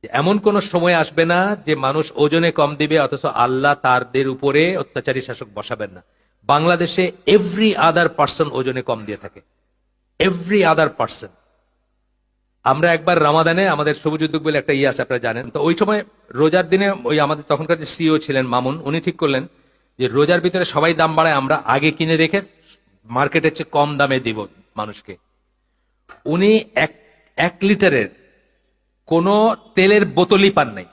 এমন কোন সময় আসবে না যে মানুষ ওজনে কম দিবে অথচ আল্লাহ তাদের উপরে অত্যাচারী শাসক বসাবেন না। বাংলাদেশে এভরি আদার পার্সন ওজনে কম দিয়ে থাকে, এভরি আদার পার্সন। আমরা একবার রামাদানে আমাদের সবুজ উদ্যোগ বলে একটা আছে, আপনারা জানেন তো, ওই সময় রোজার দিনে ওই আমাদের তখনকার যে সিও ছিলেন মামুন, উনি ঠিক করলেন যে রোজার ভিতরে সবাই দাম বাড়ায়, আমরা আগে কিনে রেখে মার্কেটের চেয়ে কম দামে দিব মানুষকে। উনি এক লিটারের কোন তেলের বোতলই পান নাই,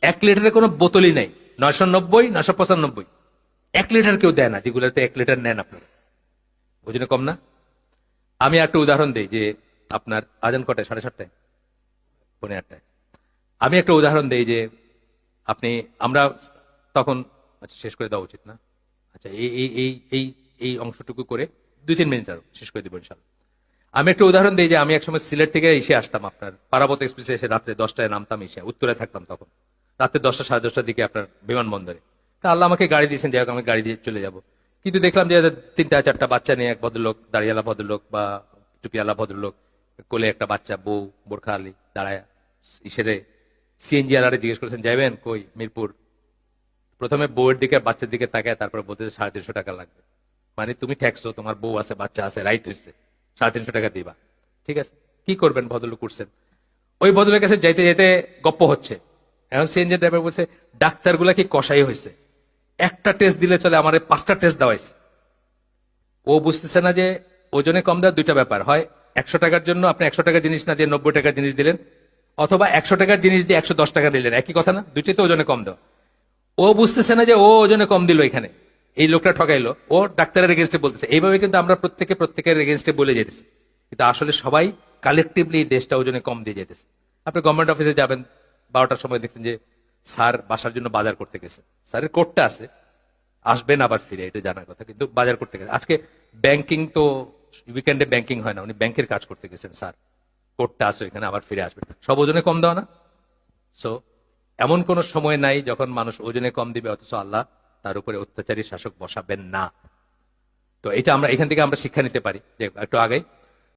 1 লিটারের কোনো বোতলই নাই, 990, 995, 1 লিটার কেউ দেয় না, যেগুলোতে 1 লিটার নেন আপনারা। ওই জন্য কম না। আমি একটা উদাহরণ দিই যে আপনার আজান কটায়? 7:30, 8:45। আমি একটা উদাহরণ দিই যে আমরা তখন, আচ্ছা শেষ করে দেওয়া উচিত না, আচ্ছা এই এই এই এই এই অংশটুকু করে 2-3 মিনিট আরো শেষ করে দিব ইনশাল্লাহ। আমি একটা উদাহরণ দিই যে আমি একসময় সিলেট থেকে এসে আসতাম আপনার পারাবত এক্সপ্রেসে, এসে রাত্রে 10টায় নামতাম, এসে উত্তরে থাকতাম তখন, রাত্রে 10টা 10:30টার দিকে আপনার বিমানবন্দরে। তা আল্লাহ আমাকে গাড়ি দিয়েছেন, যাই হোক আমি গাড়ি দিয়ে চলে যাব। কিন্তু দেখলাম যে 3-4টা বাচ্চা নিয়ে এক ভদ্রলোক, দাড়িওয়ালা ভদ্রলোক বা টুপিওয়ালা ভদ্রলোক, কোলে একটা বাচ্চা, বউ বোরখা আলী দাঁড়ায় ইসেরে সিএনজি আলারে জিজ্ঞেস করেছেন যাইবেন কই? মিরপুর। প্রথমে বউয়ের দিকে বাচ্চার দিকে তাকায়, তারপর বলতে 350 টাকা লাগবে। মানে তুমি ট্যাক্সো, তোমার বউ আছে বাচ্চা আছে, রাইট হয়েছে, 350 টাকা দিবা। ঠিক আছে, কি করবেন? ভদ্রলোক করছেন। ওই ভদ্রলোকের কাছে যাইতে যেতে গপ্প হচ্ছে। এখন সিএনজি ড্রাইভার বলছে ডাক্তারগুলা কি কষাই হয়েছে, একটা টেস্ট দিলে চলে, আমার 5টা টেস্ট দেওয়াইছে। ও বুঝতেছে না যে ওজনে কম দেওয়ার 2টা ব্যাপার হয়, 100 টাকার জন্য আপনি 100 টাকার জিনিস না দিয়ে 90 টাকার জিনিস দিলেন, অথবা 100 টাকার জিনিস দিয়ে 110 টাকা দিলেন, একই কথা না? দুইটাই তো ওজনে কম দেওয়া। ও বুঝতেছে না যে ও ওজনে কম দিল, এখানে এই লোকটা ঠকাইলো, ও ডাক্তারের এগেনস্টে বলতেছে। এইভাবে কিন্তু আমরা প্রত্যেকের এগেনস্টে বলে যেতেছি, কিন্তু আসলে সবাই কালেকটিভলি দেশটা ওজনে কম দিয়ে যেতেছে। আপনি গভর্নমেন্ট অফিসে যাবেন 12টার সময়, দেখছেন যে স্যার বাসার জন্য বাজার করতে গেছে, স্যারের কোটটা আছে, আসবেন আবার ফিরে, এটা জানার কথা, কিন্তু বাজার করতে গেছে। আজকে ব্যাংকিং তো উইকেন্ডে ব্যাংকিং হয় না, উনি ব্যাংকের কাজ করতে গেছেন, স্যার কোটটা আছে এখানে, আবার ফিরে আসবেন, সব ওজনে কম দেওয়া না? সো এমন কোন সময় নাই যখন মানুষ ওজনে কম দিবে অথচ আল্লাহ তার উপরে অত্যাচারী শাসক বসাবেন না। তো এটা আমরা এখান থেকে আমরা শিক্ষা নিতে পারি যে একটু আগে